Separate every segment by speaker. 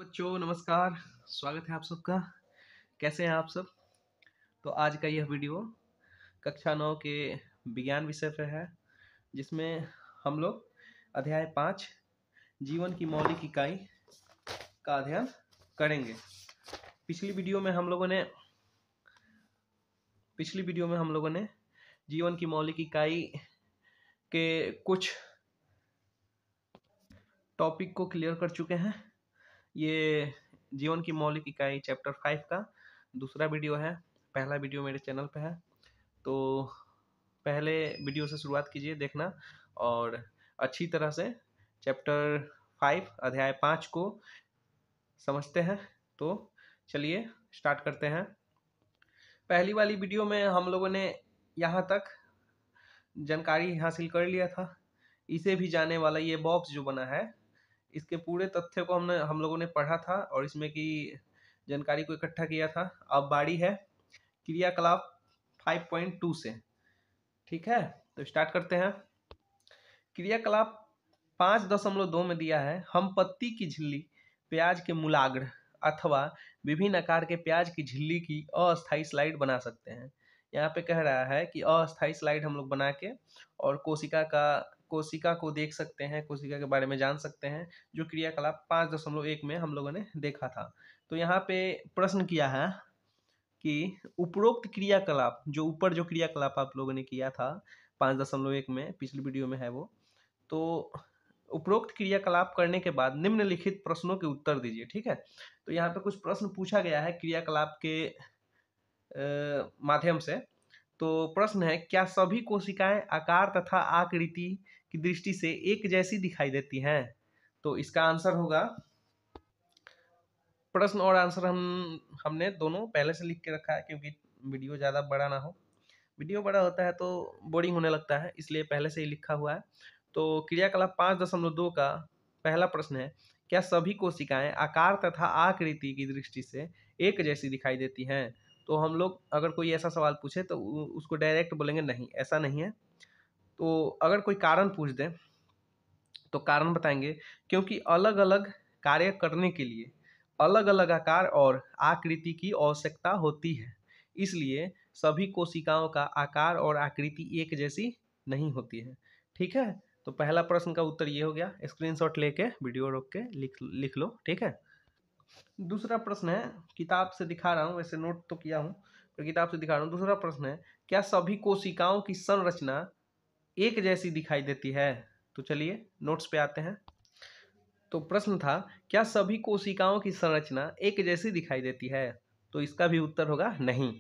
Speaker 1: बच्चों, नमस्कार। स्वागत है आप सबका। कैसे हैं आप सब? तो आज का यह वीडियो कक्षा 9 के विज्ञान विषय पर है, जिसमें हम लोग अध्याय 5 जीवन की मौलिक इकाई का अध्ययन करेंगे। पिछली वीडियो में हम लोगों ने जीवन की मौलिक इकाई के कुछ टॉपिक को क्लियर कर चुके हैं। ये जीवन की मौलिक इकाई चैप्टर 5 का दूसरा वीडियो है। पहला वीडियो मेरे चैनल पे है, तो पहले वीडियो से शुरुआत कीजिए देखना और अच्छी तरह से चैप्टर 5 अध्याय 5 को समझते हैं। तो चलिए स्टार्ट करते हैं। पहली वाली वीडियो में हम लोगों ने यहाँ तक जानकारी हासिल कर लिया था। इसे भी जाने वाला ये बॉक्स जो बना है, इसके पूरे तथ्य को हम लोगों ने पढ़ा था और इसमें की जानकारी को इकट्ठा किया था। अब बारी है क्रियाकलाप 5.2 से। ठीक है, तो स्टार्ट करते हैं। क्रियाकलाप 5.2 में दिया है, हम पत्ती की झिल्ली, प्याज के मूलाग्र अथवा विभिन्न आकार के प्याज की झिल्ली की अस्थायी स्लाइड बना सकते हैं। यहाँ पे कह रहा है कि अस्थायी स्लाइड हम लोग बना के और कोशिका को देख सकते हैं, कोशिका के बारे में जान सकते हैं, जो क्रियाकलाप 5.1 में हम लोगों ने देखा था। तो यहाँ पे प्रश्न किया है कि उपरोक्त क्रियाकलाप, जो ऊपर जो क्रियाकलाप आप लोगों ने किया था 5.1 में, पिछली वीडियो में है वो, तो उपरोक्त क्रियाकलाप करने के बाद निम्नलिखित प्रश्नों के उत्तर दीजिए। ठीक है, तो यहाँ पे कुछ प्रश्न पूछा गया है क्रियाकलाप के माध्यम से। तो प्रश्न है, क्या सभी कोशिकाएं आकार तथा आकृति की दृष्टि से एक जैसी दिखाई देती हैं? तो इसका आंसर होगा, प्रश्न और आंसर हमने दोनों पहले से लिख के रखा है, क्योंकि वीडियो ज़्यादा बड़ा ना हो। वीडियो बड़ा होता है तो बोरिंग होने लगता है, इसलिए पहले से ही लिखा हुआ है। तो क्रियाकलाप 5.2 का पहला प्रश्न है, क्या सभी कोशिकाएं आकार तथा आकृति की दृष्टि से एक जैसी दिखाई देती हैं? तो हम लोग अगर कोई ऐसा सवाल पूछे तो उसको डायरेक्ट बोलेंगे नहीं, ऐसा नहीं है। तो अगर कोई कारण पूछ दे तो कारण बताएंगे, क्योंकि अलग अलग कार्य करने के लिए अलग अलग आकार और आकृति की आवश्यकता होती है, इसलिए सभी कोशिकाओं का आकार और आकृति एक जैसी नहीं होती है। ठीक है, तो पहला प्रश्न का उत्तर ये हो गया। स्क्रीनशॉट लेके वीडियो रोक के लिख लो। ठीक है, दूसरा प्रश्न है, किताब से दिखा रहा हूँ, वैसे नोट तो किया हूँ तो किताब से दिखा रहा हूँ। दूसरा प्रश्न है, क्या सभी कोशिकाओं की संरचना एक जैसी दिखाई देती है? तो चलिए नोट्स पे आते हैं। तो प्रश्न था, क्या सभी कोशिकाओं की संरचना एक जैसी दिखाई देती है? तो इसका भी उत्तर होगा नहीं।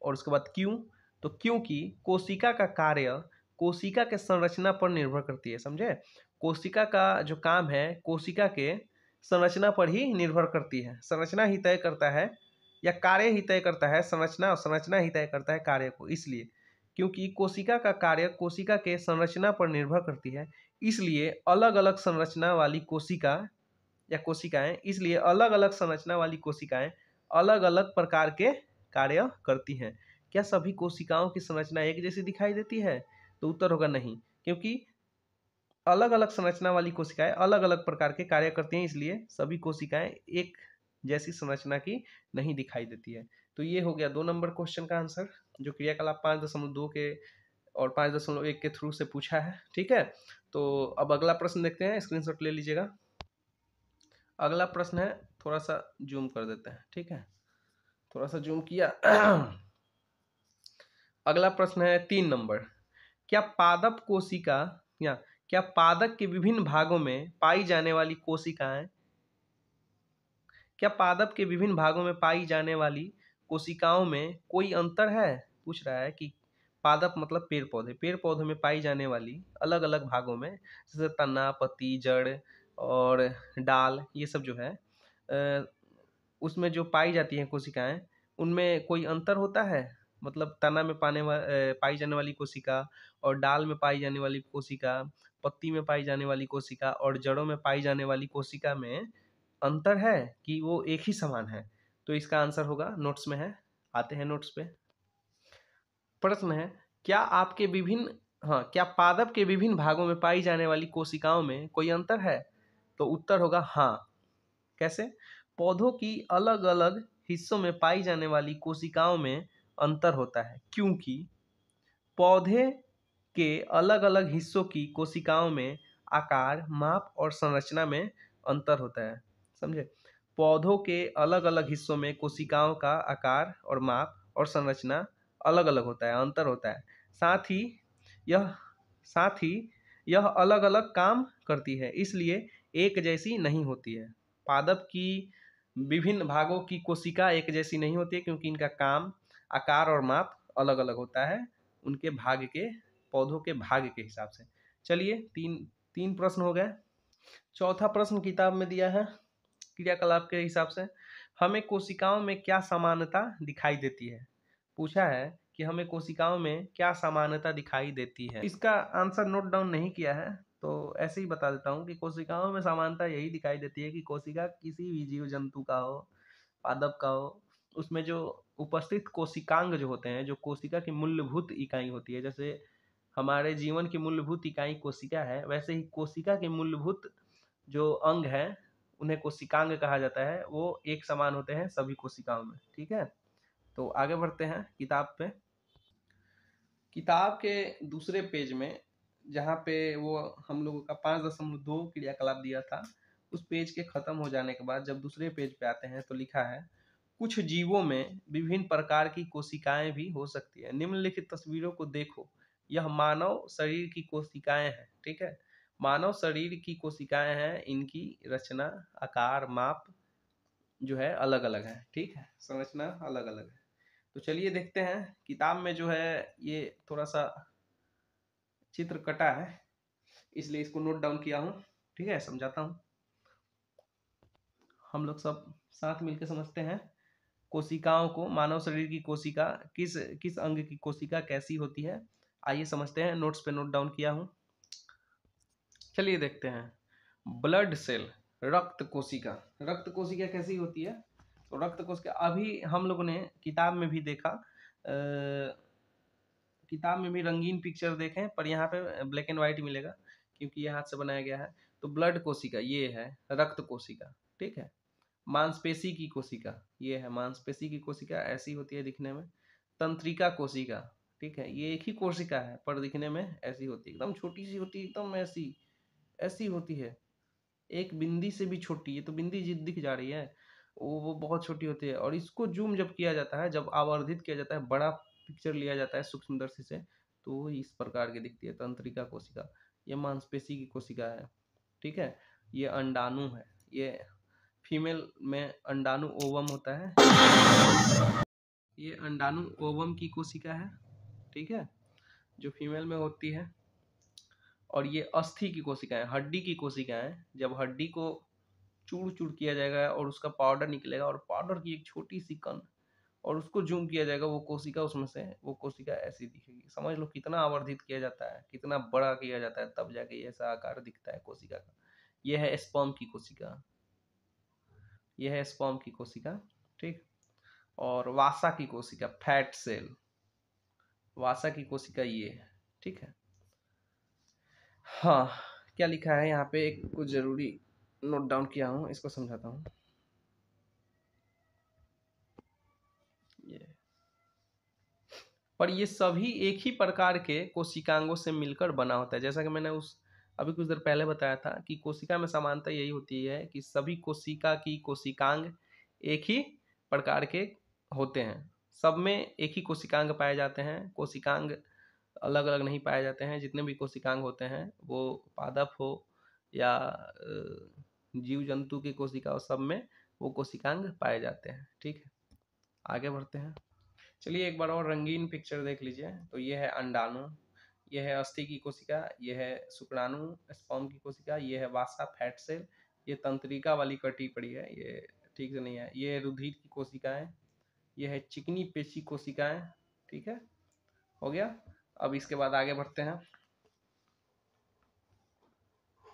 Speaker 1: और उसके बाद क्यों? तो क्योंकि कोशिका का कार्य कोशिका के संरचना पर निर्भर करती है। समझे? कोशिका का जो काम है कोशिका के संरचना पर ही निर्भर करती है। संरचना ही तय करता है, या कार्य ही तय करता है संरचना, और संरचना ही तय करता है कार्य को। इसलिए क्योंकि कोशिका का कार्य कोशिका के संरचना पर निर्भर करती है, इसलिए अलग अलग संरचना वाली कोशिकाएं अलग अलग प्रकार के कार्य करती हैं। क्या सभी कोशिकाओं की संरचना एक जैसी दिखाई देती है? तो उत्तर होगा नहीं, क्योंकि अलग अलग संरचना वाली कोशिकाएं अलग अलग प्रकार के कार्य करती हैं, इसलिए सभी कोशिकाएं एक जैसी संरचना की नहीं दिखाई देती है। तो ये हो गया 2 नंबर क्वेश्चन का आंसर, जो क्रियाकलाप 5.2 के और 5.1 के थ्रू से पूछा है। ठीक है, तो अब अगला प्रश्न देखते हैं, स्क्रीनशॉट ले लीजिएगा। अगला प्रश्न है, थोड़ा सा जूम कर देते हैं। ठीक है, थोड़ा सा जूम किया। अगला प्रश्न है 3 नंबर, क्या पादप कोशिका या क्या पादप के विभिन्न भागों में पाई जाने वाली कोशिकाओं में कोई अंतर है? पूछ रहा है कि पादप मतलब पेड़ पौधे में पाई जाने वाली अलग अलग भागों में, जैसे तना, पत्ती, जड़ और डाल, ये सब जो है उसमें जो पाई जाती हैं कोशिकाएं, उनमें कोई अंतर होता है? मतलब तना में पाई जाने वाली कोशिका और डाल में पाई जाने वाली कोशिका, पत्ती में पाई जाने वाली कोशिका और जड़ों में पाई जाने वाली कोशिका में अंतर है कि वो एक ही समान है? तो इसका आंसर होगा, नोट्स में है, आते हैं नोट्स पे। प्रश्न है, क्या पादप के विभिन्न भागों में पाई जाने वाली कोशिकाओं में कोई अंतर है? तो उत्तर होगा हाँ। कैसे? पौधों की अलग अलग हिस्सों में पाई जाने वाली कोशिकाओं में अंतर होता है, क्योंकि पौधे के अलग अलग हिस्सों की कोशिकाओं में आकार, माप और संरचना में अंतर होता है। समझे? पौधों के अलग अलग हिस्सों में कोशिकाओं का आकार और माप और संरचना अलग अलग होता है, अंतर होता है। साथ ही यह साथ ही यह अलग अलग काम करती है, इसलिए एक जैसी नहीं होती है। पादप की विभिन्न भागों की कोशिका एक जैसी नहीं होती है, क्योंकि इनका काम, आकार और माप अलग अलग होता है उनके भाग के, पौधों के भाग के हिसाब से। चलिए, तीन तीन प्रश्न हो गए। चौथा प्रश्न किताब में दिया है क्रियाकलाप के हिसाब से, हमें कोशिकाओं में क्या समानता दिखाई देती है। पूछा है कि हमें कोशिकाओं में क्या समानता दिखाई देती है। इसका आंसर नोट डाउन नहीं किया है, तो ऐसे ही बता देता हूँ कि कोशिकाओं में समानता यही दिखाई देती है कि कोशिका किसी भी जीव जंतु का हो, पादप का हो, उसमें जो उपस्थित कोशिकांग जो होते हैं, जो कोशिका की मूलभूत इकाई होती है, जैसे हमारे जीवन की मूलभूत इकाई कोशिका है, वैसे ही कोशिका के मूलभूत जो अंग है उन्हें कोशिकांग कहा जाता है, वो एक समान होते हैं सभी कोशिकाओं में। ठीक है, तो आगे बढ़ते हैं किताब पे। किताब के दूसरे पेज में जहाँ पे वो हम लोगों का 5.2 क्रियाकलाप दिया था, उस पेज के खत्म हो जाने के बाद जब दूसरे पेज पे आते हैं तो लिखा है, कुछ जीवों में विभिन्न प्रकार की कोशिकाएं भी हो सकती है। निम्नलिखित तस्वीरों को देखो, यह मानव शरीर की कोशिकाएं हैं। ठीक है, मानव शरीर की कोशिकाएं हैं, इनकी रचना, आकार, माप जो है अलग अलग है। ठीक है, संरचना अलग अलग है। तो चलिए देखते हैं, किताब में जो है ये थोड़ा सा चित्र कटा है, इसलिए इसको नोट डाउन किया हूँ। ठीक है, समझाता हूँ, हम लोग सब साथ मिलकर समझते हैं। कोशिकाओं को, मानव शरीर की कोशिका किस किस अंग की कोशिका कैसी होती है, आइए समझते हैं। नोट्स पे नोट डाउन किया हूँ। चलिए देखते हैं। ब्लड सेल, रक्त कोशिका। रक्त कोशिका कैसी होती है? तो रक्त कोशिका अभी हम लोगों ने किताब में भी देखा, किताब में भी रंगीन पिक्चर देखें, पर यहाँ पे ब्लैक एंड व्हाइट मिलेगा क्योंकि ये हाथ से बनाया गया है। तो ब्लड कोशिका ये है रक्त कोशिका। ठीक है, मांसपेशी की कोशिका ये है मांसपेशी की कोशिका, ऐसी होती है दिखने में। तंत्रिका कोशिका, ठीक है, ये एक ही कोशिका है पर दिखने में ऐसी होती है, एकदम छोटी सी होती है, एकदम ऐसी ऐसी होती है, एक बिंदी से भी छोटी। ये तो बिंदी दिख जा रही है, वो बहुत छोटी होती है। और इसको जूम जब किया जाता है, जब आवर्धित किया जाता है, बड़ा पिक्चर लिया जाता है सूक्ष्मदर्शी से, तो वो इस प्रकार की दिखती है तंत्रिका कोशिका। ये मांसपेशी की कोशिका है। ठीक है, ये अंडाणु है, ये फीमेल में अंडाणु ओवम होता है, ये अंडाणु ओवम की कोशिका है। ठीक है, जो फीमेल में होती है। और ये अस्थि की कोशिकाएं, हड्डी की कोशिकाएं, जब हड्डी को चूर चूर किया जाएगा और उसका पाउडर निकलेगा, और पाउडर की एक छोटी सी कण, और उसको जूम किया जाएगा, वो कोशिका, उसमें से वो कोशिका ऐसी दिखेगी। समझ लो कितना आवर्धित किया जाता है, कितना बड़ा किया जाता है, तब जाके ऐसा आकार दिखता है कोशिका का। यह है स्पर्म की कोशिका, यह है स्पर्म की कोशिका। ठीक, और वासा की कोशिका, फैट सेल, वासा की कोशिका ये है। ठीक है, हाँ, क्या लिखा है यहाँ पे, एक कुछ जरूरी नोट डाउन किया हूँ, इसको समझाता हूँ। ये पर ये सभी एक ही प्रकार के कोशिकांगों से मिलकर बना होता है। जैसा कि मैंने उस अभी कुछ देर पहले बताया था कि कोशिका में समानता यही होती है कि सभी कोशिका की कोशिकांग एक ही प्रकार के होते हैं, सब में एक ही कोशिकांग पाए जाते हैं। कोशिकांग अलग अलग नहीं पाए जाते हैं। जितने भी कोशिकांग होते हैं, वो पादप हो या जीव जंतु की कोशिका हो, सब में वो कोशिकांग पाए जाते हैं। ठीक है, आगे बढ़ते हैं। चलिए एक बार और रंगीन पिक्चर देख लीजिए। तो ये है अंडाणु, ये है अस्थि की कोशिका, ये है शुक्राणु स्पर्म की कोशिका, ये है वासा फैट सेल, ये तंत्रिका वाली कटी पड़ी है, ये ठीक से नहीं है, ये रुधिर की कोशिकाएं, ये है चिकनी पेशी कोशिकाएं। ठीक है, हो गया। अब इसके बाद आगे बढ़ते हैं।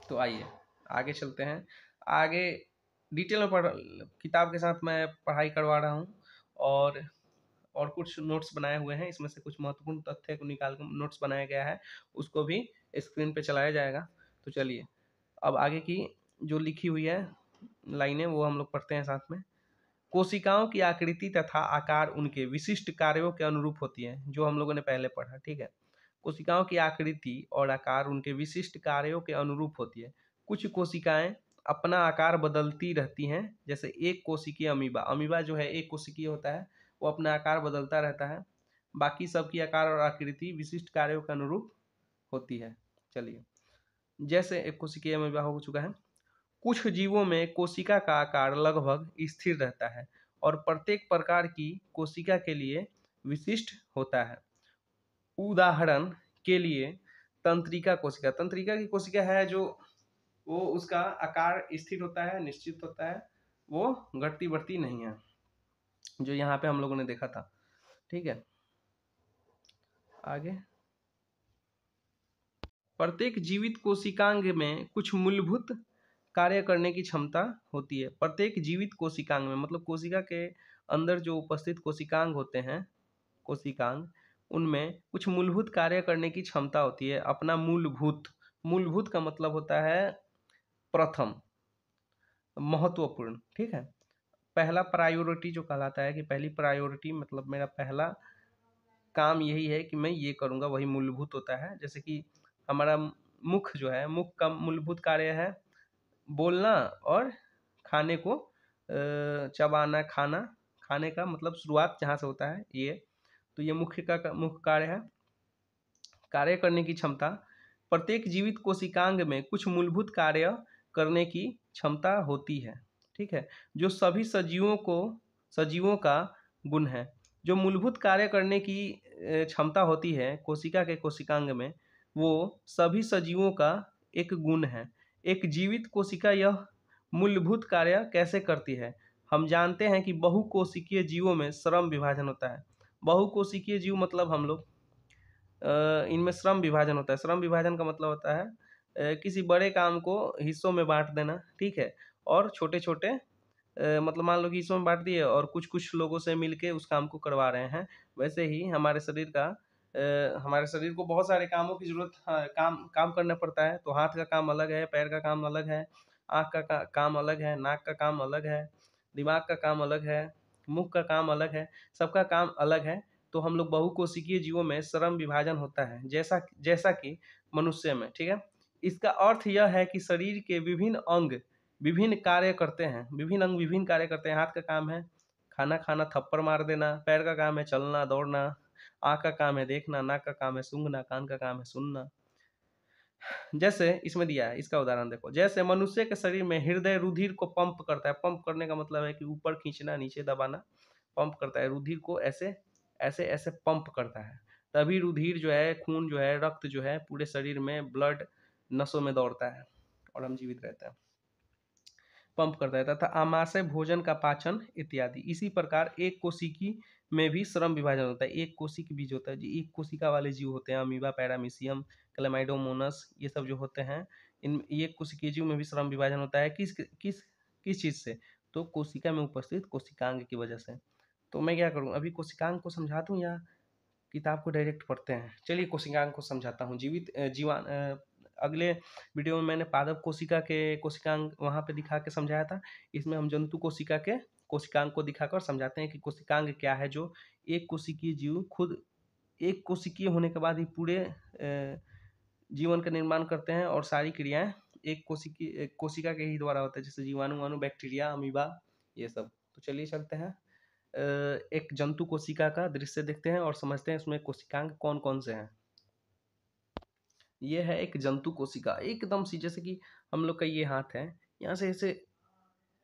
Speaker 1: तो आइए आगे चलते हैं। आगे डिटेल में किताब के साथ मैं पढ़ाई करवा रहा हूँ, और कुछ नोट्स बनाए हुए हैं, इसमें से कुछ महत्वपूर्ण तथ्य को निकाल कर नोट्स बनाया गया है, उसको भी स्क्रीन पे चलाया जाएगा। तो चलिए अब आगे की जो लिखी हुई है लाइनें वो हम लोग पढ़ते हैं साथ में। कोशिकाओं की आकृति तथा आकार उनके विशिष्ट कार्यों के अनुरूप होती है, जो हम लोगों ने पहले पढ़ा, ठीक है। कोशिकाओं की आकृति और आकार उनके विशिष्ट कार्यों के अनुरूप होती है। कुछ कोशिकाएं अपना आकार बदलती रहती हैं, जैसे एक कोशिकीय अमीबा। अमीबा जो है एक कोशिकीय होता है, वो अपना आकार बदलता रहता है। बाकी सबकी आकार और आकृति विशिष्ट कार्यों के अनुरूप होती है। चलिए, जैसे एक कोशिकीय अमीबा हो चुका है। कुछ जीवों में कोशिका का आकार लगभग स्थिर रहता है और प्रत्येक प्रकार की कोशिका के लिए विशिष्ट होता है। उदाहरण के लिए तंत्रिका कोशिका। तंत्रिका की कोशिका है जो वो उसका आकार स्थिर होता है, निश्चित होता है, वो घटती बढ़ती नहीं है, जो यहाँ पे हम लोगों ने देखा था, ठीक है। आगे, प्रत्येक जीवित कोशिकांग में कुछ मूलभूत कार्य करने की क्षमता होती है। प्रत्येक जीवित कोशिकांग में मतलब कोशिका के अंदर जो उपस्थित कोशिकांग होते हैं, कोशिकांग, उनमें कुछ मूलभूत कार्य करने की क्षमता होती है। अपना मूलभूत, मूलभूत का मतलब होता है प्रथम, महत्वपूर्ण, ठीक है। पहला प्रायोरिटी जो कहलाता है कि पहली प्रायोरिटी मतलब मेरा पहला काम यही है कि मैं ये करूँगा, वही मूलभूत होता है। जैसे कि हमारा मुख जो है, मुख का मूलभूत कार्य है बोलना और खाने को चबाना, खाना, खाने का मतलब शुरुआत जहाँ से होता है ये, तो ये मुख्य कार्य है। कार्य करने की क्षमता, प्रत्येक जीवित कोशिकांग में कुछ मूलभूत कार्य करने की क्षमता होती है, ठीक है, जो सभी सजीवों का गुण है। जो मूलभूत कार्य करने की क्षमता होती है कोशिका के कोशिकांग में, वो सभी सजीवों का एक गुण है। एक जीवित कोशिका यह मूलभूत कार्य कैसे करती है? हम जानते हैं कि बहुकोशिकीय जीवों में श्रम विभाजन होता है। बहुकोशिकीय जीव मतलब हम लोग, इनमें श्रम विभाजन होता है। श्रम विभाजन का मतलब होता है किसी बड़े काम को हिस्सों में बांट देना, ठीक है, और छोटे छोटे मतलब मान लो कि हिस्सों में बांट दिए और कुछ कुछ लोगों से मिलके उस काम को करवा रहे हैं। वैसे ही हमारे शरीर को बहुत सारे कामों की जरूरत, हाँ, काम करना पड़ता है। तो हाथ का काम अलग है, पैर का काम अलग है, आँख का काम अलग है, नाक का काम अलग है, दिमाग का काम अलग है, मुख का काम अलग है, सबका काम अलग है। तो हम लोग बहुकोशिकीय जीवों में श्रम विभाजन होता है, जैसा जैसा कि मनुष्य में, ठीक है। इसका अर्थ यह है कि शरीर के विभिन्न अंग विभिन्न कार्य करते हैं, विभिन्न अंग विभिन्न कार्य करते हैं। हाथ का काम है खाना खाना, थप्पड़ मार देना, पैर का काम है चलना दौड़ना, आँख का काम है देखना, नाक का काम है सूंघना, कान का काम है सुनना। जैसे इसमें दिया है, इसका उदाहरण देखो। जैसे मनुष्य के शरीर में हृदय रुधिर को पंप करता है। पंप करने का मतलब है कि ऊपर खींचना, नीचे दबाना, पंप करता है। रुधिर को ऐसे ऐसे ऐसे पंप करता है, तभी रुधिर जो है, खून जो है, रक्त जो है पूरे शरीर में, ब्लड नसों में दौड़ता है और हम जीवित रहते हैं। पंप करता है। तथा आमाशय, भोजन का पाचन इत्यादि। इसी प्रकार एक कोशिकी में भी श्रम विभाजन होता है। एक कोशिक बीज होता है, जो एक कोशिका वाले जीव होते हैं, अमीबा, पैरामीशियम, क्लेमाइडोमोनस, ये सब जो होते हैं, इन एक कोशिकीय जीव में भी श्रम विभाजन होता है। किस किस किस चीज से? तो कोशिका में उपस्थित कोशिकांग की वजह से। तो मैं क्या करूँ, अभी कोशिकांग को समझा दूं या किताब को डायरेक्ट पढ़ते हैं? चलिए कोशिकांग को समझाता हूँ। अगले वीडियो में मैंने पादप कोशिका के कोशिकांग वहाँ पे दिखा के समझाया था। इसमें हम जंतु कोशिका के कोशिकांग को दिखाकर समझाते हैं कि कोशिकांग क्या है, जो एक कोशिकीय जीव खुद एक कोशिकीय होने के बाद ही पूरे जीवन का निर्माण करते हैं और सारी क्रियाएं एक कोशिका के ही द्वारा होता है, जैसे जीवाणु, वाणु, बैक्टीरिया, अमीबा, ये सब। तो चलिए चलते हैं, एक जंतु कोशिका का दृश्य देखते हैं और समझते हैं उसमें कोशिकांग कौन कौन से हैं। ये है एक जंतु कोशिका, एकदम सी, जैसे कि हम लोग का ये हाथ है, यहाँ से ऐसे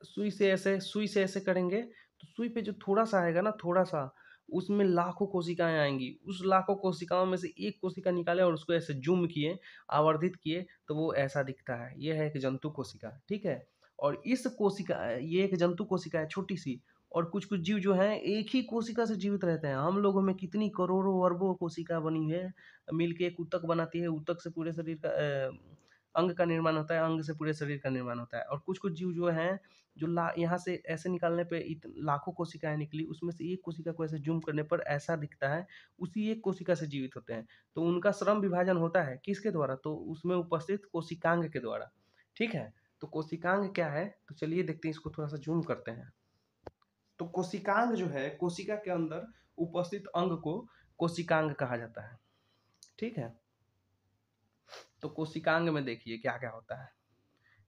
Speaker 1: सुई से ऐसे करेंगे तो सुई पे जो थोड़ा सा आएगा ना, थोड़ा सा, उसमें लाखों कोशिकाएं आएंगी। उस लाखों कोशिकाओं में से एक कोशिका निकाले और उसको ऐसे जूम किए, आवर्धित किए, तो वो ऐसा दिखता है। ये है एक जंतु कोशिका, ठीक है। और इस कोशिका, ये एक जंतु कोशिका है छोटी सी। और कुछ कुछ जीव जो हैं एक ही कोशिका से जीवित रहते हैं। हम लोगों में कितनी करोड़ों अरबों कोशिका बनी है, मिलके एक ऊतक बनाती है। ऊतक से पूरे शरीर का अंग का निर्माण होता है, अंग से पूरे शरीर का निर्माण होता है। और कुछ कुछ जीव जो हैं, जो यहाँ से ऐसे निकालने पे लाखों कोशिकाएं निकली, उसमें से एक कोशिका को ऐसे जूम करने पर ऐसा दिखता है, उसी एक कोशिका से जीवित होते हैं। तो उनका श्रम विभाजन होता है किसके द्वारा? तो उसमें उपस्थित कोशिकांग के द्वारा, ठीक है। तो कोशिकांग क्या है, तो चलिए देखते हैं, इसको थोड़ा सा जूम करते हैं। तो कोशिकांग जो है, कोशिका के अंदर उपस्थित अंग को कोशिकांग कहा जाता है। ठीक है, तो कोशिकांग में देखिए क्या क्या होता है।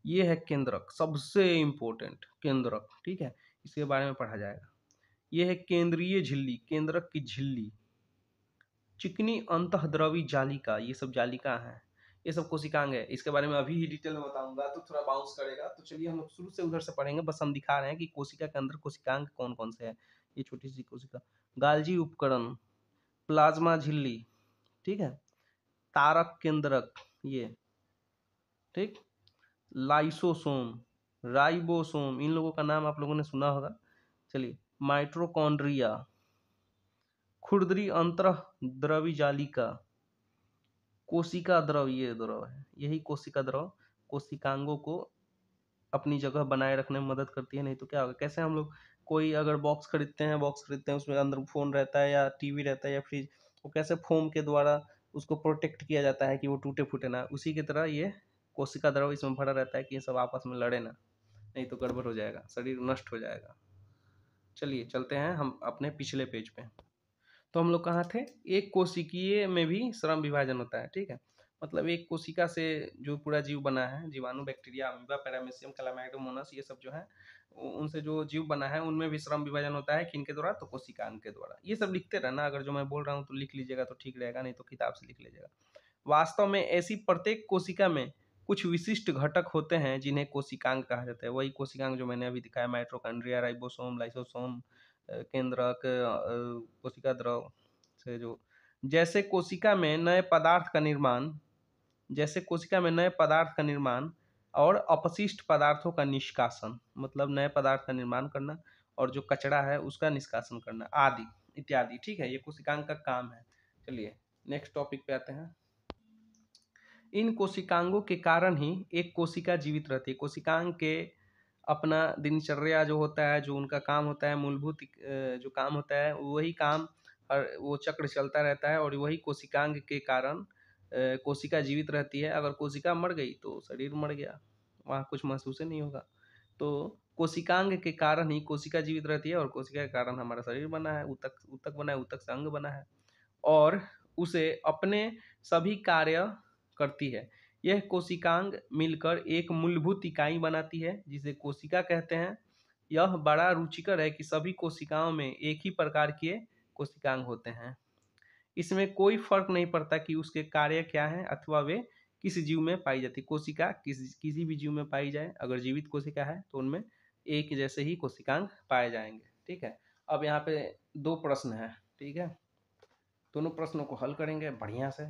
Speaker 1: ये है केंद्रक, सबसे इंपॉर्टेंट केंद्रक। ठीक है, इसके बारे में पढ़ा जाएगा। ये है केंद्रीय झिल्ली, केंद्रक की झिल्ली। चिकनी अंतःद्रवी जालिका, ये सब जालिका है, ये सब कोशिकांग है। इसके बारे में अभी ही डिटेल में बताऊंगा तो थोड़ा बाउंस करेगा। तो चलिए हम लोग शुरू से उधर से पढ़ेंगे, बस हम दिखा रहे हैं कि कोशिका के अंदर कोशिकांग कौन कौन से है। ये छोटी सी कोशिका, गाल्जी उपकरण, प्लाज्मा झिल्ली, ठीक है, तारक केंद्रक, ये ठीक, लाइसोसोम, राइबोसोम, इन लोगों का नाम आप लोगों ने सुना होगा। चलिए, माइट्रोकॉन्ड्रिया, खुरदरी अंतःद्रवी जालिका, कोशिका द्रव, ये द्रव है, यही कोशिका द्रव कोशिकांगों को अपनी जगह बनाए रखने में मदद करती है। नहीं तो क्या होगा, कैसे हम लोग कोई अगर बॉक्स खरीदते हैं उसमें अंदर फोन रहता है या टीवी रहता है या फ्रिज, वो कैसे फोम के द्वारा उसको प्रोटेक्ट किया जाता है कि वो टूटे फूटे ना, उसी की तरह ये कोशिका द्रव इसमें भरा रहता है कि ये सब आपस में लड़े ना, नहीं तो गड़बड़ हो जाएगा, शरीर नष्ट हो जाएगा। चलिए चलते हैं हम अपने पिछले पेज पे। तो हम लोग कहाँ थे, एक कोशिकीय में भी श्रम विभाजन होता है। ठीक है, मतलब एक कोशिका से जो पूरा जीव बना है, जीवाणु, बैक्टीरिया, अमीबा, पैरामीशियम, कैलामाइडोमोनास, ये सब जो है उनसे जो जीव बना है उनमें भी श्रम विभाजन होता है। किनके द्वारा, तो कोशिकांग के द्वारा। ये सब लिखते रहना, अगर जो मैं बोल रहा हूँ तो लिख लीजिएगा तो ठीक रहेगा, नहीं तो किताब से लिख लीजिएगा। वास्तव में ऐसी प्रत्येक कोशिका में कुछ विशिष्ट घटक होते हैं जिन्हें कोशिकांग कहा जाता है। वही कोशिकांग जो मैंने अभी दिखाया, माइटोकॉन्ड्रिया, राइबोसोम, लाइसोसोम, केंद्रक, कोशिका द्रव से जो, जैसे कोशिका में नए पदार्थ का निर्माण, जैसे कोशिका में नए पदार्थ का निर्माण और अपशिष्ट पदार्थों का निष्कासन, मतलब नए पदार्थ का निर्माण करना और जो कचरा है उसका निष्कासन करना आदि इत्यादि। ठीक है, ये कोशिकांग का काम है। चलिए नेक्स्ट टॉपिक पे आते हैं। इन कोशिकांगों के कारण ही एक कोशिका जीवित रहती है। कोशिकांग के अपना दिनचर्या जो होता है, जो उनका काम होता है, मूलभूत जो काम होता है, वही काम और वो चक्र चलता रहता है और वही कोशिकांग के कारण कोशिका जीवित रहती है। अगर कोशिका मर गई तो शरीर मर गया, वहाँ कुछ महसूस ही नहीं होगा। तो कोशिकांग के कारण ही कोशिका जीवित रहती है और कोशिका के कारण हमारा शरीर बना है, ऊतक ऊतक बना है, ऊतक से अंग बना है और उसे अपने सभी कार्य करती है। यह कोशिकांग मिलकर एक मूलभूत इकाई बनाती है जिसे कोशिका कहते हैं। यह बड़ा रुचिकर है कि सभी कोशिकाओं में एक ही प्रकार के कोशिकांग होते हैं। इसमें कोई फर्क नहीं पड़ता कि उसके कार्य क्या हैं अथवा वे किस जीव में पाई जाती। कोशिका किसी भी जीव में पाई जाए, अगर जीवित कोशिका है तो उनमें एक जैसे ही कोशिकांग पाए जाएंगे। ठीक है, अब यहाँ पे दो प्रश्न है। ठीक है, दोनों प्रश्नों को हल करेंगे बढ़िया से।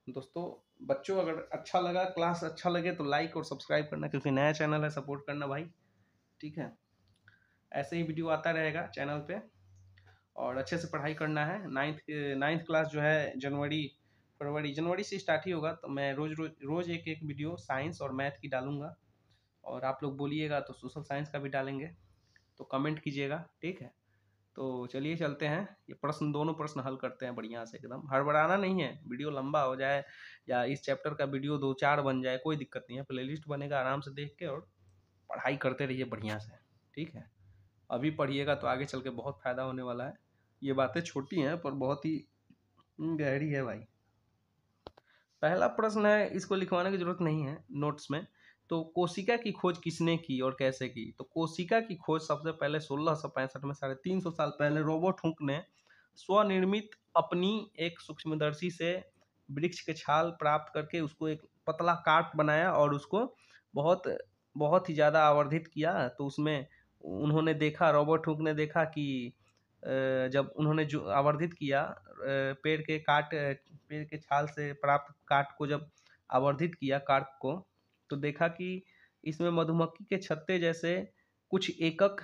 Speaker 1: दोस्तों, बच्चों अगर अच्छा लगा, क्लास अच्छा लगे तो लाइक और सब्सक्राइब करना, क्योंकि नया चैनल है, सपोर्ट करना भाई। ठीक है, ऐसे ही वीडियो आता रहेगा चैनल पे और अच्छे से पढ़ाई करना है। नाइन्थ क्लास जो है जनवरी से स्टार्ट ही होगा, तो मैं रोज एक एक वीडियो साइंस और मैथ की डालूंगा और आप लोग बोलिएगा तो सोशल साइंस का भी डालेंगे, तो कमेंट कीजिएगा। ठीक है, तो चलिए चलते हैं, ये प्रश्न दोनों प्रश्न हल करते हैं बढ़िया से। एकदम हड़बड़ाना नहीं है, वीडियो लंबा हो जाए या इस चैप्टर का वीडियो 2-4 बन जाए कोई दिक्कत नहीं है, प्लेलिस्ट बनेगा, आराम से देख के और पढ़ाई करते रहिए बढ़िया से। ठीक है, अभी पढ़िएगा तो आगे चल के बहुत फायदा होने वाला है। ये बातें छोटी हैं पर बहुत ही गहरी है भाई। पहला प्रश्न है, इसको लिखवाने की जरूरत नहीं है नोट्स में। तो कोशिका की खोज किसने की और कैसे की? तो कोशिका की खोज सबसे पहले 1665 में, 350 साल पहले, रोबर्ट हुक ने स्वनिर्मित अपनी एक सूक्ष्मदर्शी से वृक्ष के छाल प्राप्त करके उसको एक पतला काट बनाया और उसको बहुत बहुत ही ज़्यादा आवर्धित किया। तो उसमें उन्होंने देखा, रॉबर्ट हुक ने देखा कि जब उन्होंने जो आवर्धित किया पेड़ के छाल से प्राप्त काट को, जब आवर्धित किया कार्क को, तो देखा कि इसमें मधुमक्खी के छत्ते जैसे कुछ एकक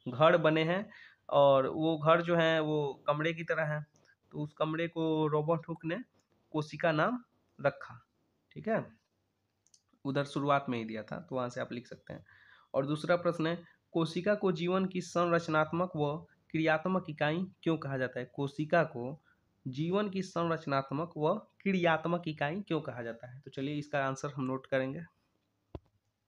Speaker 1: घर बने हैं और वो घर जो है वो कमरे की तरह है। तो उस कमरे को रॉबर्ट हुक ने कोशिका नाम रखा। ठीक है, उधर शुरुआत में ही दिया था तो वहां से आप लिख सकते हैं। और दूसरा प्रश्न है, कोशिका को जीवन की संरचनात्मक व क्रियात्मक इकाई क्यों कहा जाता है? कोशिका को जीवन की संरचनात्मक व क्रियात्मक इकाई क्यों कहा जाता है? तो चलिए इसका आंसर हम नोट करेंगे।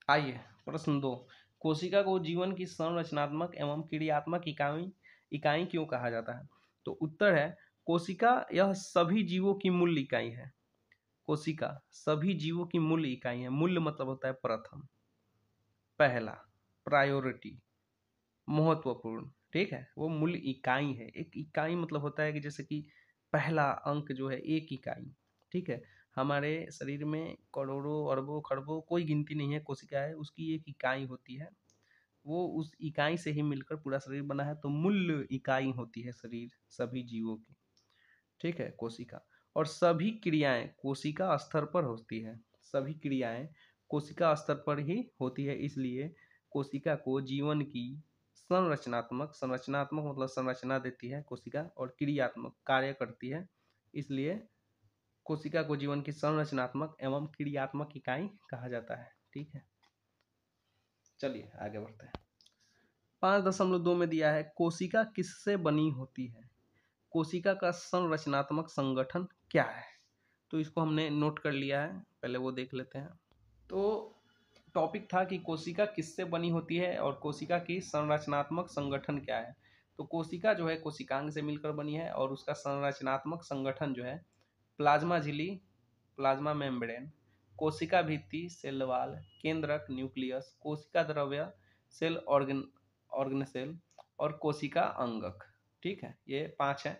Speaker 1: आइए प्रश्न 2, कोशिका को जीवन की संरचनात्मक एवं क्रियात्मक इकाई इकाई क्यों कहा जाता है? तो उत्तर है, कोशिका यह सभी जीवों की मूल इकाई है। कोशिका सभी जीवों की मूल इकाई है। मूल्य मतलब होता है प्रथम, पहला, प्रायोरिटी, महत्वपूर्ण, ठीक है, वो मूल इकाई है। एक इकाई मतलब होता है कि जैसे कि पहला अंक जो है एक इकाई, ठीक है। हमारे शरीर में करोड़ों अरबों खरबों कोई गिनती नहीं है कोशिका है, उसकी एक इकाई होती है, वो उस इकाई से ही मिलकर पूरा शरीर बना है। तो मूल इकाई होती है शरीर सभी जीवों की, ठीक है, कोशिका। और सभी क्रियाएं कोशिका स्तर पर होती है, सभी क्रियाएं कोशिका स्तर पर ही होती है, इसलिए कोशिका को जीवन की संरचनात्मक मतलब संरचना देती है कोशिका, और क्रियात्मक कार्य करती है, इसलिए कोशिका को जीवन की संरचनात्मक एवं क्रियात्मक इकाई कहा जाता है, ठीक है। चलिए आगे बढ़ते हैं। 5.2 में दिया है, कोशिका किससे बनी होती है? कोशिका का संरचनात्मक संगठन क्या है? तो इसको हमने नोट कर लिया है, पहले वो देख लेते हैं। तो टॉपिक था कि कोशिका किससे बनी होती है और कोशिका की संरचनात्मक संगठन क्या है। तो कोशिका जो है कोशिकांग से मिलकर बनी है, और उसका संरचनात्मक संगठन जो है प्लाज्मा झिल्ली, प्लाज्मा मेम्ब्रेन, कोशिका भित्ति, सेल वॉल, केंद्रक, न्यूक्लियस, कोशिका द्रव्य, सेल ऑर्गेनेल, और कोशिका अंगक, ठीक है, ये 5 है।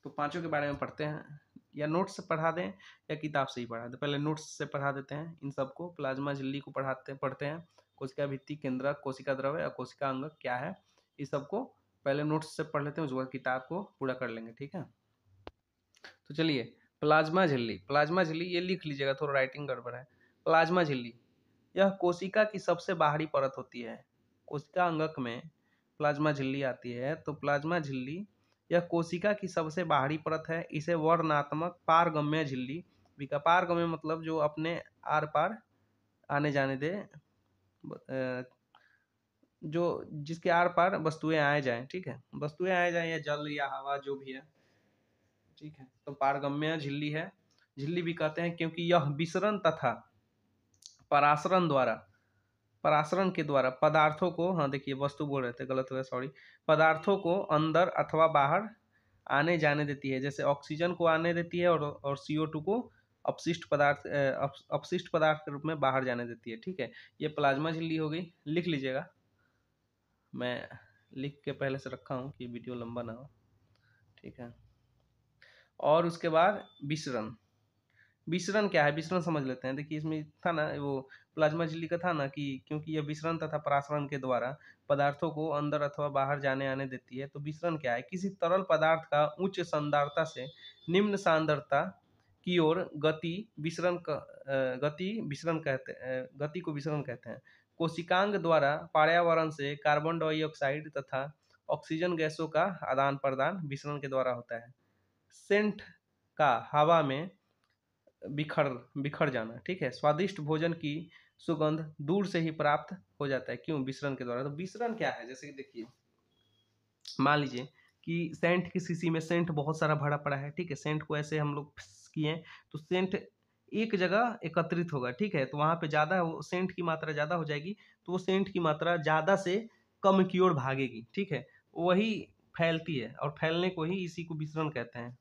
Speaker 1: तो पांचों के बारे में पढ़ते हैं, या नोट्स से पढ़ा दें या किताब से ही पढ़ा दें। पहले नोट्स से पढ़ा देते हैं इन सबको। प्लाज्मा झिल्ली को पढ़ते हैं, कोशिका भित्ति, केंद्रक, कोशिका द्रव्य और कोशिका अंगक क्या है, इस सबको पहले नोट्स से पढ़ लेते हैं, उसके बाद किताब को पूरा कर लेंगे, ठीक है। तो चलिए, प्लाज्मा झिल्ली ये लिख लीजिएगा, थोड़ा राइटिंग गड़बड़ है। प्लाज्मा झिल्ली यह कोशिका की सबसे बाहरी परत होती है। कोशिका अंगक में प्लाज्मा झिल्ली आती है। तो प्लाज्मा झिल्ली यह कोशिका की सबसे बाहरी परत है। इसे वर्णात्मक पारगम्य झिल्ली पारगम्य मतलब जो अपने आर पार आने जाने दे, जो जिसके आर पार वस्तुएं आए जाएं, ठीक है, वस्तुएं आए जाएं या जल या हवा जो भी है, ठीक है। तो पारगम्य झिल्ली है। झिल्ली भी कहते हैं क्योंकि यह विसरण तथा परासरण द्वारा, परासरण के द्वारा पदार्थों को, हाँ देखिए वस्तु बोल रहे थे, गलत हो गया, सॉरी, पदार्थों को अंदर अथवा बाहर आने जाने देती है। जैसे ऑक्सीजन को आने देती है, और CO2 को अपशिष्ट पदार्थ के रूप में बाहर जाने देती है, ठीक है। ये प्लाज्मा झिल्ली हो गई, लिख लीजिएगा, मैं लिख के पहले से रखा हूँ कि वीडियो लंबा ना हो, ठीक है। और उसके बाद विसरण, विसरण क्या है, विसरण समझ लेते हैं। देखिए इसमें था ना वो प्लाज्मा झिल्ली का था ना कि क्योंकि यह विसरण तथा परासरण के द्वारा पदार्थों को अंदर अथवा बाहर जाने आने देती है। तो विसरण क्या है, किसी तरल पदार्थ का उच्च सांद्रता से निम्न सांद्रता की ओर गति को विसरण कहते हैं। कोशिकांग द्वारा पर्यावरण से कार्बन डाइऑक्साइड तथा ऑक्सीजन गैसों का आदान प्रदान विसरण के द्वारा होता है। सेंट का हवा में बिखर बिखर जाना, ठीक है। स्वादिष्ट भोजन की सुगंध दूर से ही प्राप्त हो जाता है, क्यों, विसरण के द्वारा। तो विसरण क्या है, जैसे कि देखिए मान लीजिए कि सेंट की शीशी में सेंट बहुत सारा भरा पड़ा है, ठीक है। सेंट को ऐसे हम लोग किए तो सेंट एक जगह एकत्रित होगा, ठीक है। तो वहां पे ज्यादा सेंट की मात्रा ज्यादा हो जाएगी, तो वो सेंट की मात्रा ज्यादा से कम की ओर भागेगी, ठीक है। वही फैलती है, और फैलने को ही इसी को विसरण कहते हैं,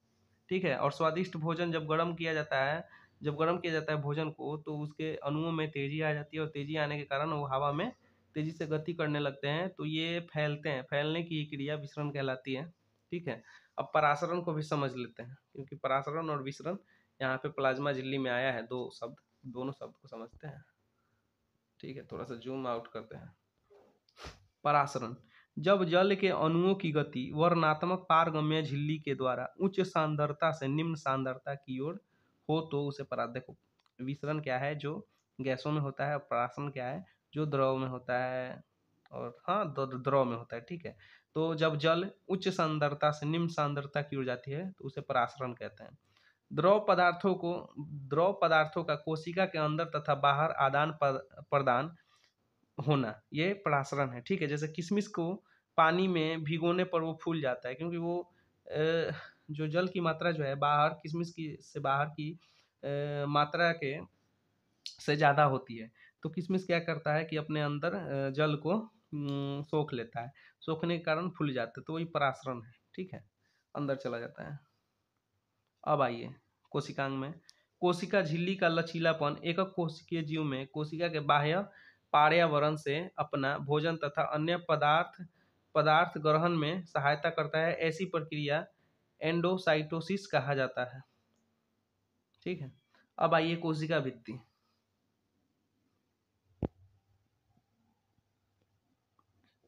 Speaker 1: ठीक है। और स्वादिष्ट भोजन जब गर्म किया जाता है, जब गर्म किया जाता है भोजन को, तो उसके अणुओं में तेजी आ जाती है, और तेजी आने के कारण वो हवा में तेजी से गति करने लगते हैं, तो ये फैलते हैं। फैलने की क्रिया विसरण कहलाती है, ठीक है। अब परासरण को भी समझ लेते हैं, क्योंकि परासरण और विसरण यहाँ पे प्लाज्मा झिल्ली में आया है, दो शब्द, दोनों शब्द को समझते हैं, ठीक है। थोड़ा सा जूम आउट करते हैं। परासरण, जब जल के अणुओं की गति वर्णात्मक पारगम्य झिल्ली के द्वारा उच्च सांद्रता से निम्न सांद्रता की ओर हो, तो उसे परा देखो, विसरण क्या है, जो गैसों में होता है, और परासरण क्या है, जो द्रव में होता है, और हाँ द्रव में होता है, ठीक है। तो जब जल उच्च सांद्रता से निम्न सांद्रता की ओर जाती है, तो उसे परासरण कहते हैं। द्रव पदार्थों का कोशिका के अंदर तथा बाहर आदान प्रदान होना, ये परासरण है, ठीक है। जैसे किशमिश को पानी में भिगोने पर वो फूल जाता है, क्योंकि वो जो जल की मात्रा जो है बाहर किशमिश की से बाहर की मात्रा के से ज़्यादा होती है, तो किशमिश क्या करता है कि अपने अंदर जल को सोख लेता है, सोखने के कारण फूल जाता है, तो वही परासरण है। ठीक है, अंदर चला जाता है। अब आइए कोशिकांग में, कोशिका झिल्ली का लचीलापन एकक कोशिकीय जीव में कोशिका के बाह्य पर्यावरण से अपना भोजन तथा अन्य पदार्थ पदार्थ ग्रहण में सहायता करता है। ऐसी प्रक्रिया एंडोसाइटोसिस कहा जाता है। ठीक है, अब आइए कोशिका भित्ति।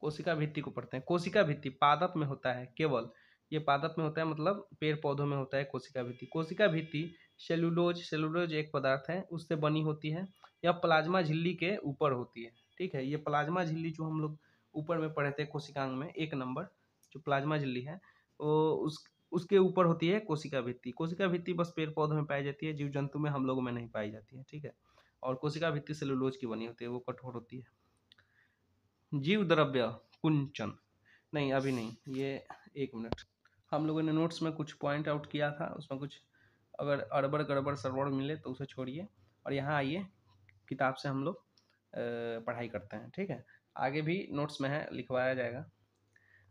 Speaker 1: कोशिका भित्ति को पढ़ते हैं। कोशिका भित्ति पादप में होता है, केवल ये पादप में होता है, मतलब पेड़ पौधों में होता है कोशिका भित्ति। कोशिका भित्ति सेलुलोज एक पदार्थ है, उससे बनी होती है। यह प्लाज्मा झिल्ली के ऊपर होती है। ठीक है, ये प्लाज्मा झिल्ली जो हम लोग ऊपर में पढ़े थे कोशिकांग में, 1 नंबर जो प्लाज्मा झिल्ली है वो उसके ऊपर होती है कोशिका भित्ति। कोशिका भित्ति बस पेड़ पौधों में पाई जाती है, जीव जंतु में, हम लोगों में नहीं पाई जाती है। ठीक है, और कोशिका भित्ति सेलुलोज की बनी होती है, वो कठोर होती है। जीव द्रव्य कुंचन, नहीं अभी नहीं, ये 1 मिनट। हम लोगों ने नोट्स में कुछ पॉइंट आउट किया था, उसमें कुछ अगर अड़बड़ गड़बड़ सड़बड़ मिले तो उसे छोड़िए और यहाँ आइए, किताब से हम लोग पढ़ाई करते हैं। ठीक है, आगे भी नोट्स में है, लिखवाया जाएगा।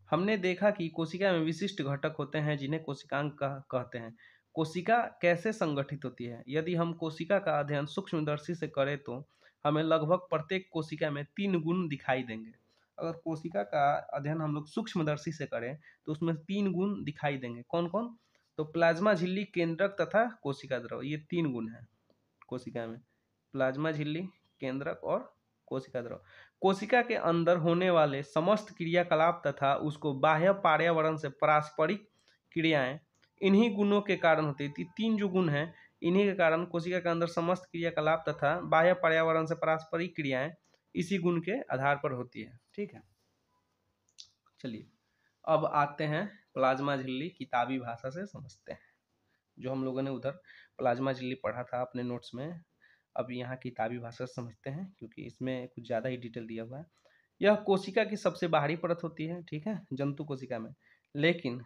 Speaker 1: हमने देखा कि कोशिका में विशिष्ट घटक होते हैं जिन्हें कोशिकांग कहते हैं। कोशिका कैसे संगठित होती है? यदि हम कोशिका का अध्ययन सूक्ष्मदर्शी से करें तो हमें लगभग प्रत्येक कोशिका में 3 गुण दिखाई देंगे। अगर कोशिका का अध्ययन हम लोग सूक्ष्मदर्शी से करें तो उसमें 3 गुण दिखाई देंगे। कौन कौन? तो प्लाज्मा झिल्ली, केंद्रक तथा कोशिका द्रव, ये 3 गुण हैं कोशिका में। प्लाज्मा झिल्ली, केंद्रक और कोशिका द्रव। कोशिका के अंदर होने वाले समस्त क्रियाकलाप तथा उसको बाह्य पर्यावरण से पारस्परिक क्रियाएं इन्हीं गुणों के कारण होती है। 3 जो गुण हैं, इन्हीं के कारण कोशिका के अंदर समस्त क्रियाकलाप तथा बाह्य पर्यावरण से पारस्परिक क्रियाएं इसी गुण के आधार पर होती है। ठीक है, चलिए अब आते हैं प्लाज्मा झिल्ली, किताबी भाषा से समझते हैं। जो हम लोगों ने उधर प्लाज्मा झिल्ली पढ़ा था अपने नोट्स में, अब यहाँ किताबी भाषा से समझते हैं क्योंकि इसमें कुछ ज़्यादा ही डिटेल दिया हुआ है। यह कोशिका की सबसे बाहरी परत होती है। ठीक है, जंतु कोशिका में, लेकिन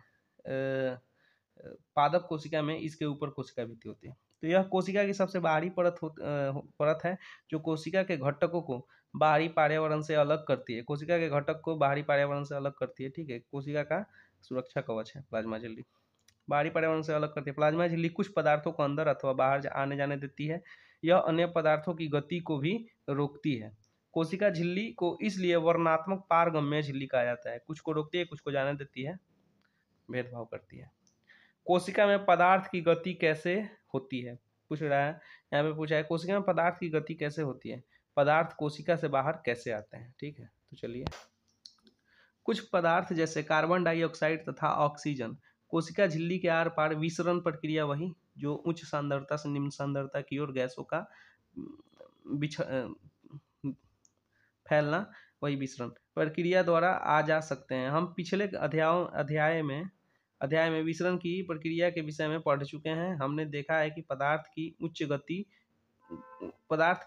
Speaker 1: पादप कोशिका में इसके ऊपर कोशिका भित्ति होती है। तो यह कोशिका की सबसे बाहरी परत है जो कोशिका के घटकों को बाहरी पर्यावरण से अलग करती है। कोशिका के घटक को बाहरी पर्यावरण से अलग करती है। ठीक है, कोशिका का सुरक्षा कवच है प्लाज्मा झिल्ली, बाहरी पर्यावरण से अलग करती है। प्लाज्मा झिल्ली कुछ पदार्थों को अंदर अथवा बाहर आने जाने देती है। यह अन्य पदार्थों की गति को भी रोकती है। कोशिका झिल्ली को इसलिए वर्णात्मक पारगम्य झिल्ली कहा जाता है। कुछ को रोकती है, कुछ को जाने देती है, भेदभाव करती है। कोशिका में पदार्थ की गति कैसे होती है, पूछ रहा है यहाँ पे, पूछा है कोशिका में पदार्थ की गति कैसे होती है, पदार्थ कोशिका से बाहर कैसे आते हैं। ठीक है, तो चलिए, कुछ पदार्थ जैसे कार्बन डाइऑक्साइड तथा ऑक्सीजन कोशिका झिल्ली के आर पार विसरण प्रक्रिया, वही जो उच्च सांद्रता से निम्न सांद्रता की ओर गैसों का फैलना, वही विसरण प्रक्रिया द्वारा आ जा सकते हैं। हम पिछले अध्याय में विसरण की प्रक्रिया के विषय में पढ़ चुके हैं। हमने देखा है कि पदार्थ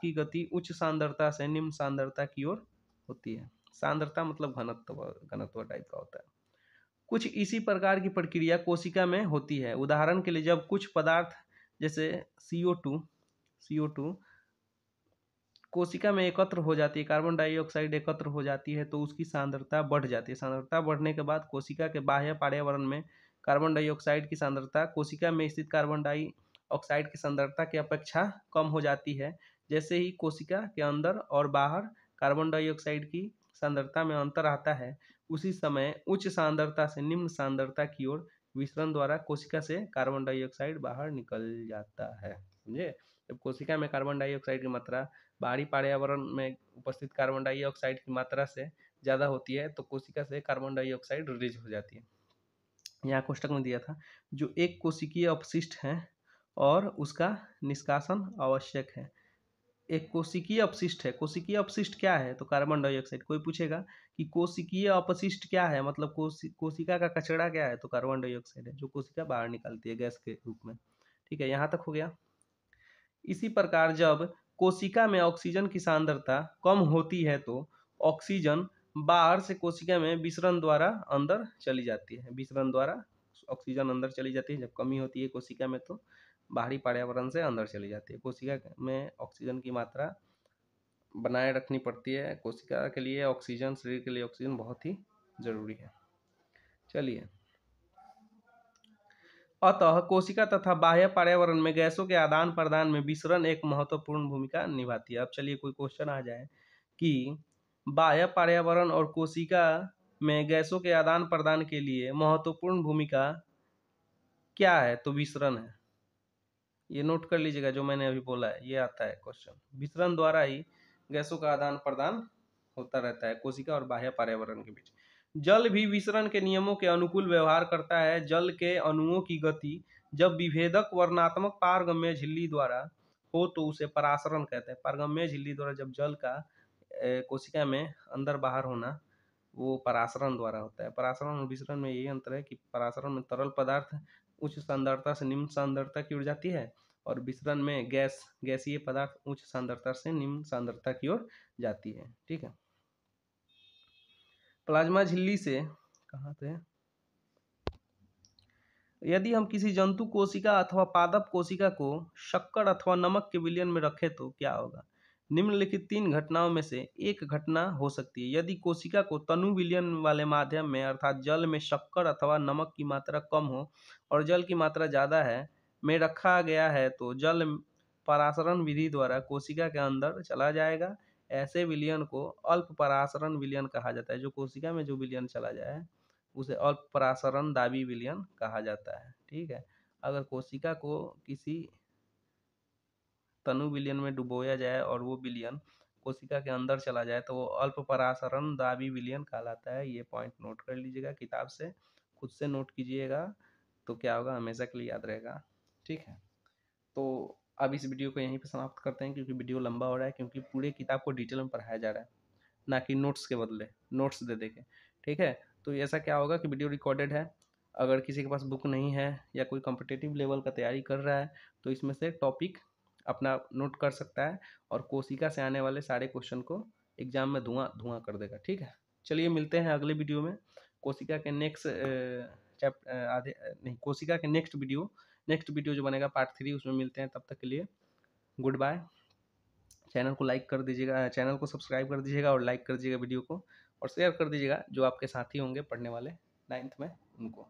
Speaker 1: की गति उच्च सांद्रता से निम्न सांद्रता की ओर होती है। सांद्रता मतलब घनत्व टाइप का होता है। कुछ इसी प्रकार की प्रक्रिया कोशिका में होती है। उदाहरण के लिए जब कुछ पदार्थ जैसे CO2 कोशिका में एकत्र हो जाती है, कार्बन डाइऑक्साइड एकत्र हो जाती है, तो उसकी सांद्रता बढ़ जाती है। सांद्रता बढ़ने के बाद कोशिका के बाह्य पर्यावरण में कार्बन डाइऑक्साइड की सांद्रता कोशिका में स्थित कार्बन डाइऑक्साइड की सांद्रता की अपेक्षा कम हो जाती है। जैसे ही कोशिका के अंदर और बाहर कार्बन डाइऑक्साइड की सांद्रता में अंतर आता है, उसी समय उच्च सांद्रता से निम्न सांद्रता की ओर विसरण द्वारा कोशिका से कार्बन डाइऑक्साइड बाहर निकल जाता है। समझे? जब कोशिका में कार्बन डाइऑक्साइड की मात्रा बाहरी पर्यावरण में उपस्थित कार्बन डाइऑक्साइड की मात्रा से ज़्यादा होती है तो कोशिका से कार्बन डाइऑक्साइड रिलीज हो जाती है। यहाँ कोष्टक में दिया था, जो एक कोशिकीय अपशिष्ट है और उसका निष्कासन आवश्यक है। एक कोशिकीय अपशिष्ट है। कोशिकीय अपशिष्ट क्या है? तो कार्बन डाइऑक्साइड। कोई पूछेगा कि कोशिकीय अपशिष्ट क्या है, मतलब कोशिका का कचरा क्या है? तो कार्बन डाइऑक्साइड है, जो कोशिका बाहर निकालती है गैस के रूप में। ठीक है, यहाँ तक हो गया। इसी प्रकार जब कोशिका में ऑक्सीजन की सांद्रता कम होती है तो ऑक्सीजन बाहर से कोशिका में विसरण द्वारा अंदर चली जाती है। विसरण द्वारा ऑक्सीजन अंदर चली जाती है। जब कमी होती है कोशिका में तो बाहरी पर्यावरण से अंदर चली जाती है। कोशिका में ऑक्सीजन की मात्रा बनाए रखनी पड़ती है। कोशिका के लिए ऑक्सीजन, शरीर के लिए ऑक्सीजन बहुत ही जरूरी है। चलिए, अतः कोशिका तथा बाह्य पर्यावरण में गैसों के आदान प्रदान में विसरण एक महत्वपूर्ण भूमिका निभाती है। अब चलिए कोई क्वेश्चन आ जाए कि बाह्य पर्यावरण और कोशिका में गैसों के आदान प्रदान के लिए महत्वपूर्ण भूमिका क्या है, तो विसरण है। ये नोट कर लीजिएगा, जो मैंने अभी बोला है ये आता है क्वेश्चन। विसरण द्वारा ही गैसों का आदान प्रदान होता रहता है कोशिका और बाह्य पर्यावरण के बीच। जल भी विसरण के नियमों के अनुकूल व्यवहार करता है। जल के अणुओं की गति जब विभेदक वर्णात्मक पारगम्य झिल्ली द्वारा हो तो उसे परासरण कहते हैं। पारगम्य झिल्ली द्वारा जब जल का कोशिका में अंदर बाहर होना, वो परासरण द्वारा होता है। परासरण और विसरण में यही अंतर है कि परासरण में तरल पदार्थ उच्च सांद्रता से निम्न सांद्रता की ओर जाती है, और विसरण में गैसीय पदार्थ उच्च सांद्रता से निम्न सांद्रता की ओर जाती है। ठीक है, प्लाज्मा झिल्ली से कहाँ थे, यदि हम किसी जंतु कोशिका अथवा पादप कोशिका को शक्कर अथवा नमक के विलयन में रखें तो क्या होगा। निम्नलिखित 3 घटनाओं में से एक घटना हो सकती है। यदि कोशिका को तनु विलयन वाले माध्यम में अर्थात जल में शक्कर अथवा नमक की मात्रा कम हो और जल की मात्रा ज़्यादा है में रखा गया है तो जल परासरण विधि द्वारा कोशिका के अंदर चला जाएगा। ऐसे विलयन को अल्प परासरण विलयन कहा जाता है। जो कोशिका में जो विलयन चला जाए उसे अल्प परासरण दाबी विलयन कहा जाता है। ठीक है, अगर कोशिका को किसी तनु विलयन में डुबोया जाए और वो विलयन कोशिका के अंदर चला जाए तो वो अल्प परासरण दाबी विलयन कहलाता है। ये पॉइंट नोट कर लीजिएगा, किताब से खुद से नोट कीजिएगा तो क्या होगा, हमेशा के लिए याद रहेगा। ठीक है, तो अब इस वीडियो को यहीं पे समाप्त करते हैं क्योंकि वीडियो लंबा हो रहा है, क्योंकि पूरे किताब को डिटेल में पढ़ाया जा रहा है, ना कि नोट्स के बदले नोट्स दे देके। ठीक है, तो ऐसा क्या होगा कि वीडियो रिकॉर्डेड है, अगर किसी के पास बुक नहीं है या कोई कॉम्पिटिटिव लेवल का तैयारी कर रहा है तो इसमें से टॉपिक अपना नोट कर सकता है और कोशिका से आने वाले सारे क्वेश्चन को एग्जाम में धुआं धुआं कर देगा। ठीक है, चलिए मिलते हैं अगले वीडियो में। कोशिका के नेक्स्ट आधे नहीं, कोशिका के नेक्स्ट वीडियो जो बनेगा पार्ट 3, उसमें मिलते हैं। तब तक के लिए गुड बाय। चैनल को लाइक कर दीजिएगा, चैनल को सब्सक्राइब कर दीजिएगा और लाइक कर दीजिएगा वीडियो को, और शेयर कर दीजिएगा जो आपके साथी होंगे पढ़ने वाले 9th में उनको।